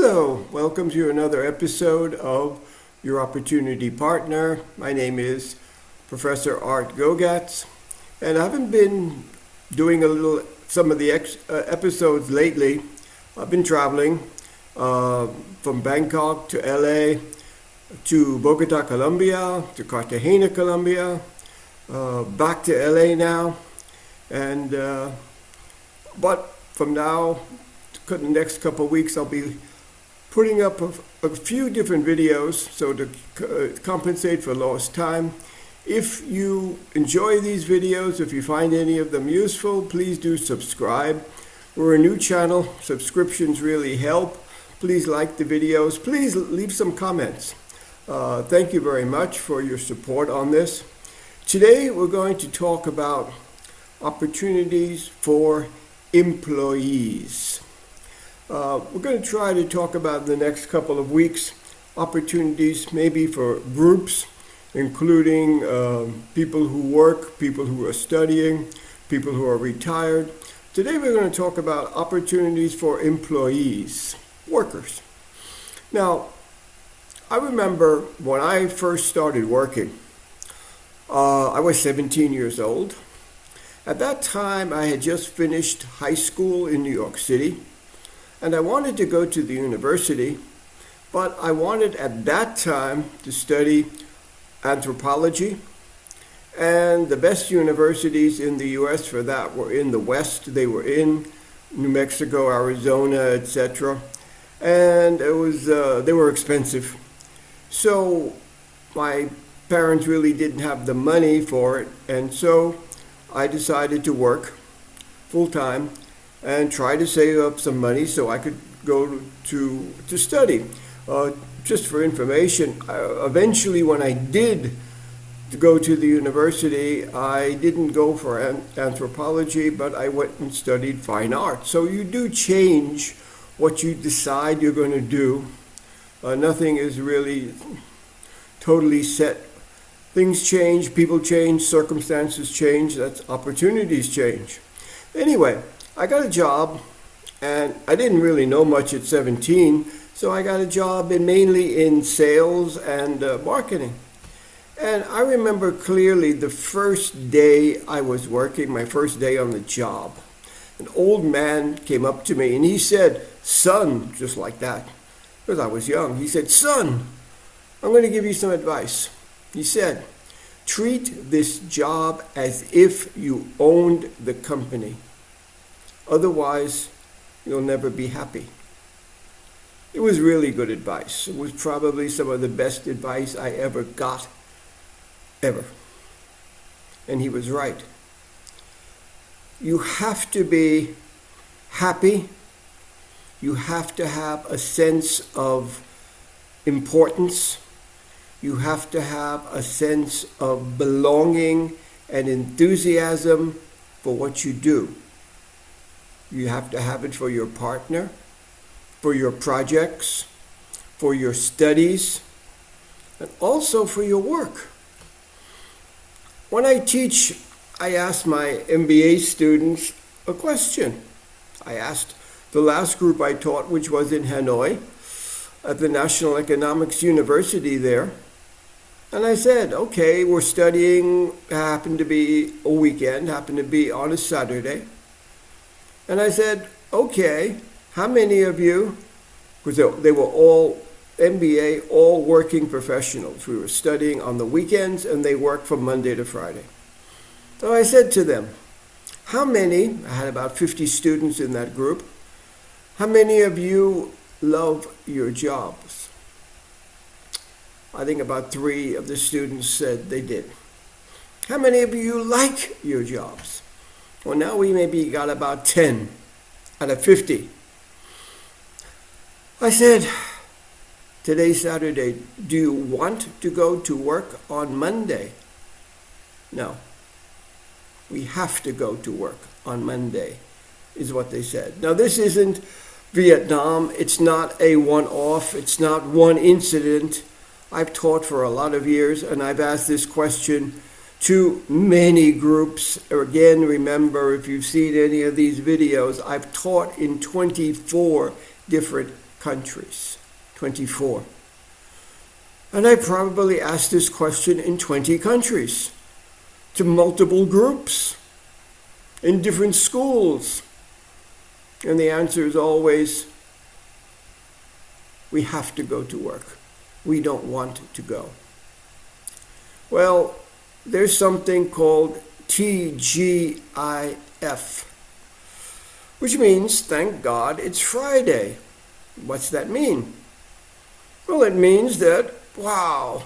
Hello, welcome to another episode of Your Opportunity Partner. My name is Professor Art Gogatz, and I haven't been doing some of the episodes lately. I've been traveling from Bangkok to LA to Bogota, Colombia, to Cartagena, Colombia, back to LA now, and but from now to the next couple of weeks I'll be putting up a few different videos so to compensate for lost time. If you enjoy these videos, if you find any of them useful, please do subscribe. We're a new channel. Subscriptions really help. Please like the videos. Please leave some comments. Thank you very much for your support on this. Today we're going to talk about opportunities for employees. We're going to try to talk about in the next couple of weeks opportunities maybe for groups, including people who work, people who are studying, people who are retired. Today we're going to talk about opportunities for employees, workers. Now, I remember when I first started working, I was 17 years old. At that time, I had just finished high school in New York City, and I wanted to go to the university, but I wanted at that time to study anthropology, and the best universities in the U.S. for that were in the West. They were in New Mexico, Arizona, etc., and they were expensive. So my parents really didn't have the money for it, and so I decided to work full-time and try to save up some money so I could go to study. Just for information, eventually when I did go to the university, I didn't go for anthropology, but I went and studied fine art. So you do change what you decide you're going to do. Nothing is really totally set. Things change, people change, circumstances change, that's opportunities change. Anyway, I got a job, and I didn't really know much at 17, so I got a job mainly in sales and marketing. And I remember clearly the first day I was working, my first day on the job. An old man came up to me and he said, "Son," just like that, because I was young. He said, "Son, I'm going to give you some advice." He said, "Treat this job as if you owned the company. Otherwise, you'll never be happy." It was really good advice. It was probably some of the best advice I ever got, ever. And he was right. You have to be happy. You have to have a sense of importance. You have to have a sense of belonging and enthusiasm for what you do. You have to have it for your partner, for your projects, for your studies, and also for your work. When I teach, I ask my MBA students a question. I asked the last group I taught, which was in Hanoi, at the National Economics University there. And I said, okay, we're studying, happened to be a weekend, happened to be on a Saturday. And I said, okay, how many of you, because they were all MBA, all working professionals. We were studying on the weekends and they worked from Monday to Friday. So I said to them, how many, I had about 50 students in that group, how many of you love your jobs? I think about 3 of the students said they did. How many of you like your jobs? Well, now we maybe got about 10 out of 50. I said, today's Saturday, do you want to go to work on Monday? No. We have to go to work on Monday, is what they said. Now, this isn't Vietnam. It's not a one-off. It's not one incident. I've taught for a lot of years, and I've asked this question to many groups. Again, remember, if you've seen any of these videos, I've taught in 24 different countries. 24. And I probably asked this question in 20 countries, to multiple groups, in different schools. And the answer is always, we have to go to work. We don't want to go. Well, there's something called TGIF, which means, thank God, it's Friday. What's that mean? Well, it means that, wow,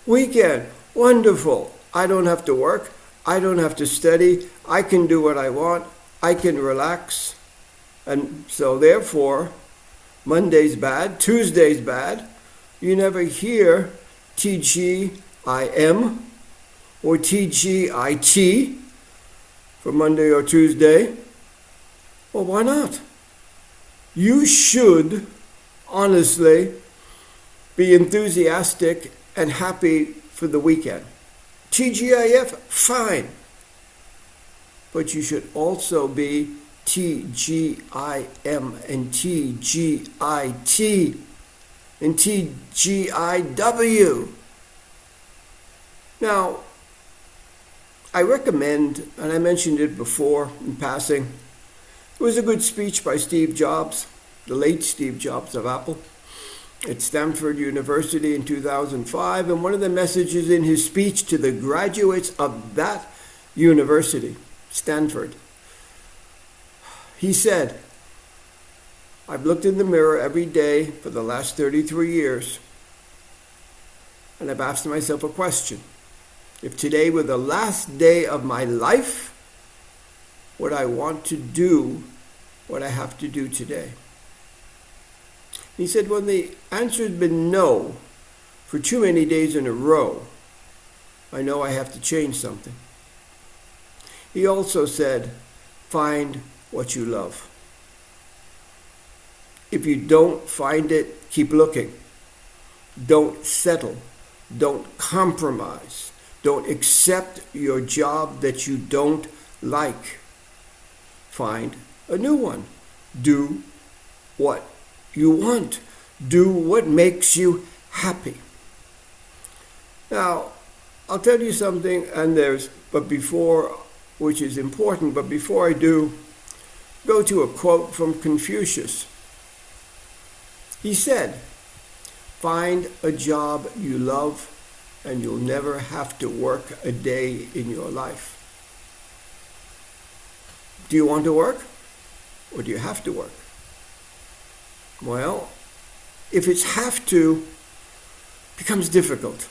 weekend, wonderful. I don't have to work. I don't have to study. I can do what I want. I can relax. And so therefore, Monday's bad, Tuesday's bad. You never hear TGIM or TGIT for Monday or Tuesday. Well, why not? You should, honestly, be enthusiastic and happy for the weekend. TGIF, fine. But you should also be TGIM and TGIT and TGIW. Now, I recommend, and I mentioned it before in passing, it was a good speech by Steve Jobs, the late Steve Jobs of Apple, at Stanford University in 2005. And one of the messages in his speech to the graduates of that university, Stanford, he said, I've looked in the mirror every day for the last 33 years, and I've asked myself a question. If today were the last day of my life, would I want to do what I have to do today? He said, when the answer has been no for too many days in a row, I know I have to change something. He also said, find what you love. If you don't find it, keep looking. Don't settle. Don't compromise. Don't accept your job that you don't like. Find a new one. Do what you want. Do what makes you happy. Now, I'll tell you something, which is important, but before I do, go to a quote from Confucius. He said, find a job you love and you'll never have to work a day in your life. Do you want to work or do you have to work? Well, if it's have to, it becomes difficult.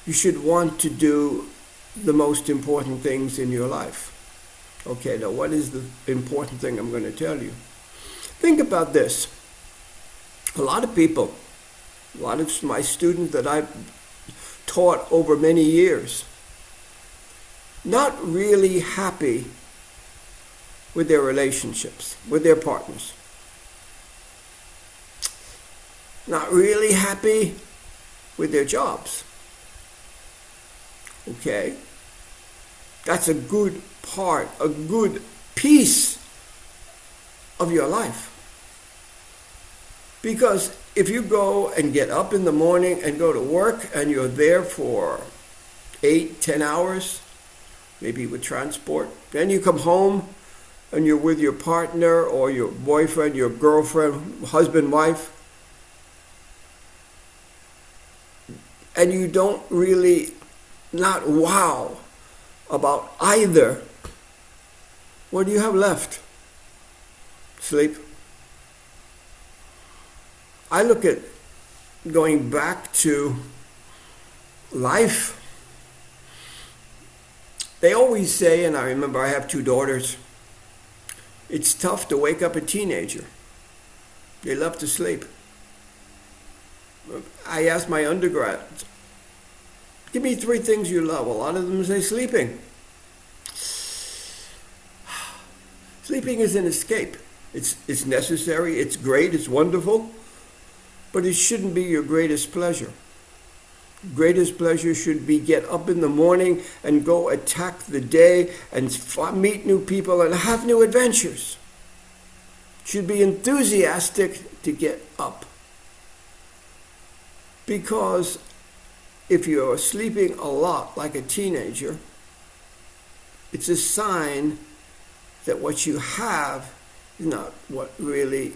You should want to do the most important things in your life. Okay, now what is the important thing I'm going to tell you? Think about this. A lot of people, a lot of my students that I've taught over many years, not really happy with their relationships, with their partners. Not really happy with their jobs. Okay? That's a good part, a good piece of your life. Because if you go and get up in the morning and go to work and you're there for 8-10 hours, maybe with transport, then you come home and you're with your partner or your boyfriend, your girlfriend, husband, wife, and you don't really not wow about either, what do you have left? Sleep. I look at going back to life. They always say, and I remember I have 2 daughters, it's tough to wake up a teenager. They love to sleep. I asked my undergrads, give me 3 things you love. A lot of them say sleeping. Sleeping is an escape. It's necessary, it's great, it's wonderful, but it shouldn't be your greatest pleasure. Greatest pleasure should be get up in the morning and go attack the day and meet new people and have new adventures. should be enthusiastic to get up. Because if you're sleeping a lot like a teenager, it's a sign that what you have is not what really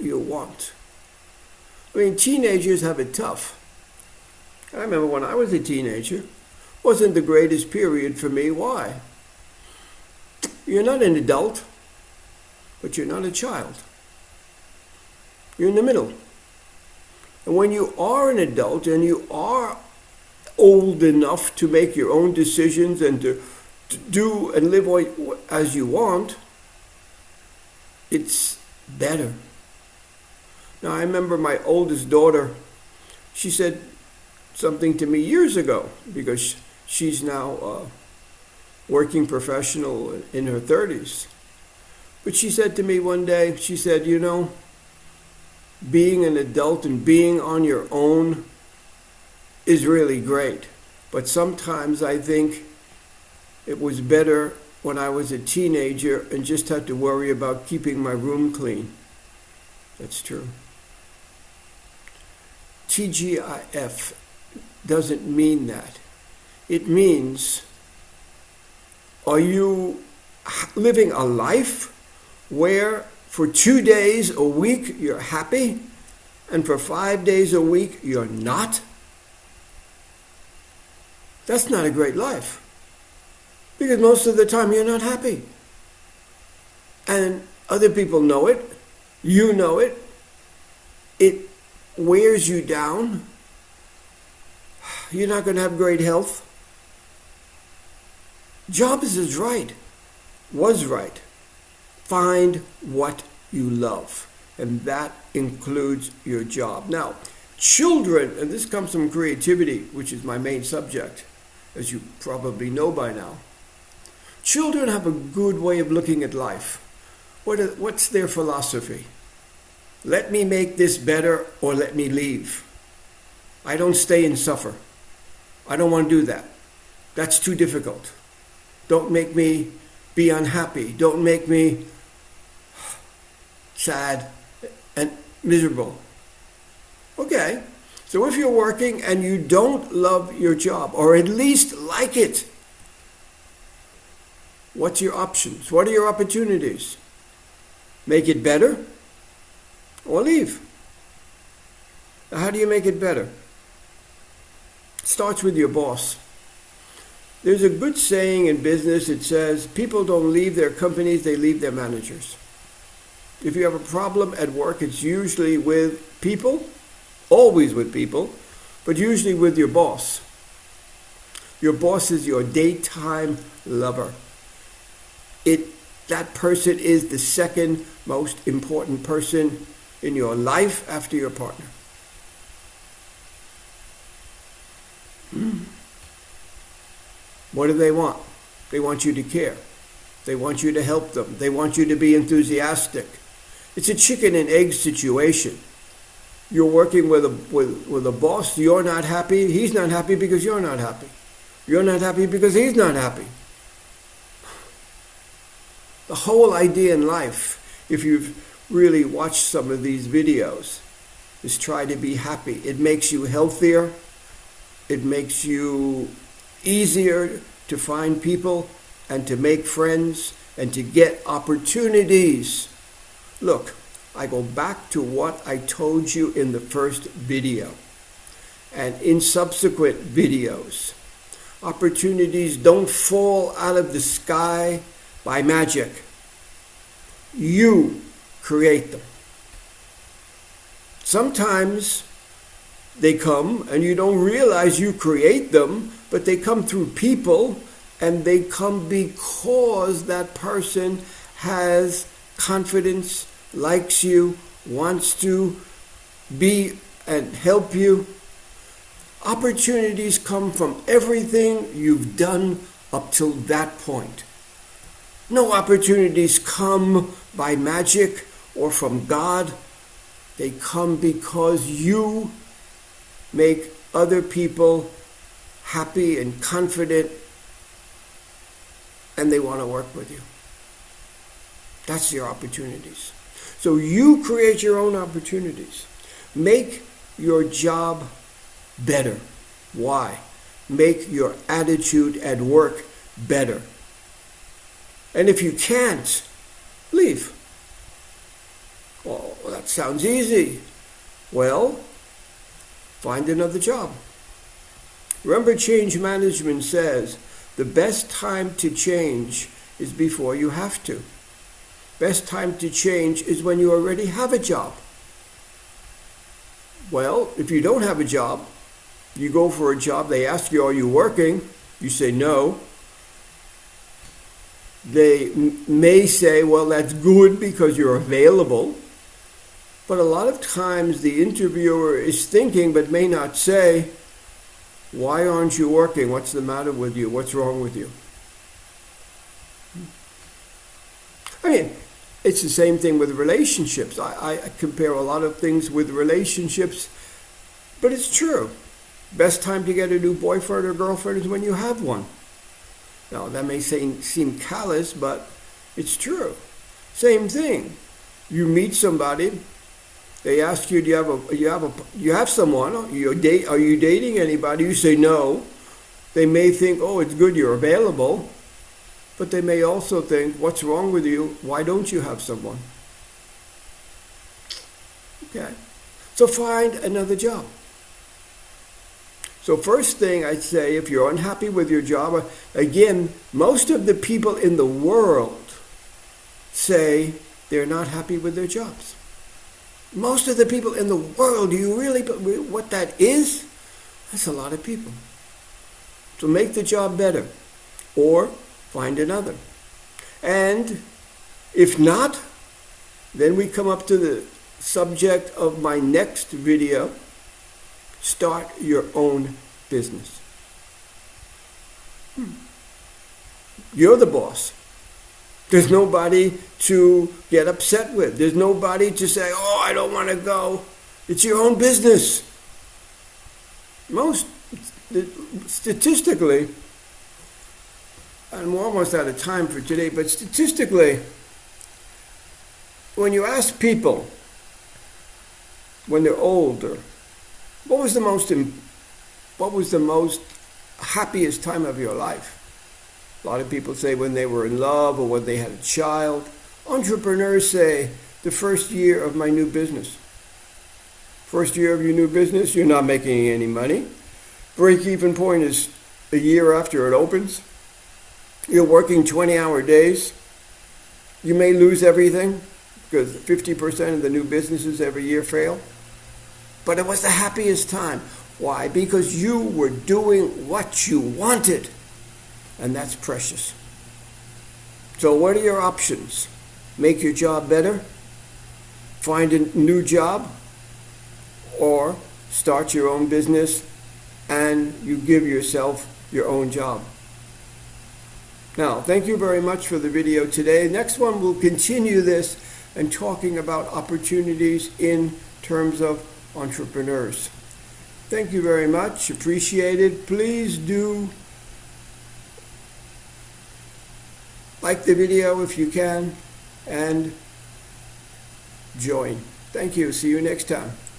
you want. I mean, teenagers have it tough. I remember when I was a teenager, wasn't the greatest period for me. Why? You're not an adult, but you're not a child. You're in the middle. And when you are an adult and you are old enough to make your own decisions and to do and live as you want, it's better. Now, I remember my oldest daughter, she said something to me years ago, because she's now a working professional in her 30s. But she said to me one day, she said, you know, being an adult and being on your own is really great. But sometimes I think it was better when I was a teenager and just had to worry about keeping my room clean. That's true. TGIF doesn't mean that. It means, are you living a life where for 2 days a week you're happy and for 5 days a week you're not? That's not a great life, because most of the time you're not happy. And other people know it. You know it. It wears you down. You're not going to have great health. Jobs is right. Was right. Find what you love. And that includes your job. Now, children, and this comes from creativity, which is my main subject, as you probably know by now. Children have a good way of looking at life. What's their philosophy? Let me make this better or let me leave. I don't stay and suffer. I don't want to do that. That's too difficult. Don't make me be unhappy. Don't make me sad and miserable. Okay, so if you're working and you don't love your job, or at least like it, what's your options? What are your opportunities? Make it better or leave. Now, how do you make it better? It starts with your boss. There's a good saying in business. It says, people don't leave their companies, they leave their managers. If you have a problem at work, it's usually with people, always with people, but usually with your boss. Your boss is your daytime lover. That person is the second most important person in your life after your partner. What do they want? They want you to care. They want you to help them. They want you to be enthusiastic. It's a chicken and egg situation. You're working with a boss. You're not happy. He's not happy because you're not happy. You're not happy because he's not happy. The whole idea in life, if you've really watched some of these videos, is try to be happy. It makes you healthier. It makes you easier to find people and to make friends and to get opportunities. Look, I go back to what I told you in the first video and in subsequent videos. Opportunities don't fall out of the sky by magic. You create them. Sometimes they come and you don't realize you create them, but they come through people, and they come because that person has confidence, likes you, wants to be and help you. Opportunities come from everything you've done up till that point. No opportunities come by magic or from God. They come because you make other people happy and confident, and they want to work with you. That's your opportunities. So you create your own opportunities. Make your job better. Why? Make your attitude at work better. And if you can't, leave. Oh, that sounds easy. Well, find another job. Remember, change management says the best time to change is before you have to. Best time to change is when you already have a job. Well, if you don't have a job, you go for a job, they ask you, are you working? You say no. They may say, well, that's good because you're available. But a lot of times the interviewer is thinking but may not say, why aren't you working? What's the matter with you? What's wrong with you? I mean, it's the same thing with relationships. I compare a lot of things with relationships, but it's true. Best time to get a new boyfriend or girlfriend is when you have one. Now, that may seem callous, but it's true. Same thing. You meet somebody, they ask you, do you have someone? Are you dating anybody? You say no. They may think, oh, it's good you're available. But they may also think, what's wrong with you? Why don't you have someone? Okay. So find another job. So first thing I'd say, if you're unhappy with your job, again, most of the people in the world say they're not happy with their jobs. Most of the people in the world, do you really, what that is? That's a lot of people. So make the job better or find another. And if not, then we come up to the subject of my next video. Start your own business. You're the boss. There's nobody to get upset with. There's nobody to say, oh, I don't want to go. It's your own business. Statistically, and we're almost out of time for today, but statistically, when you ask people when they're older, what was the most happiest time of your life? A lot of people say when they were in love or when they had a child. Entrepreneurs say the first year of my new business. First year of your new business, you're not making any money. Break-even point is a year after it opens. You're working 20-hour days. You may lose everything because 50% of the new businesses every year fail. But it was the happiest time. Why? Because you were doing what you wanted. And that's precious. So what are your options? Make your job better? Find a new job? Or start your own business and you give yourself your own job? Now, thank you very much for the video today. Next one, we'll continue this and talking about opportunities in terms of entrepreneurs. Thank you very much. Appreciate it. Please do like the video if you can and join. Thank you. See you next time.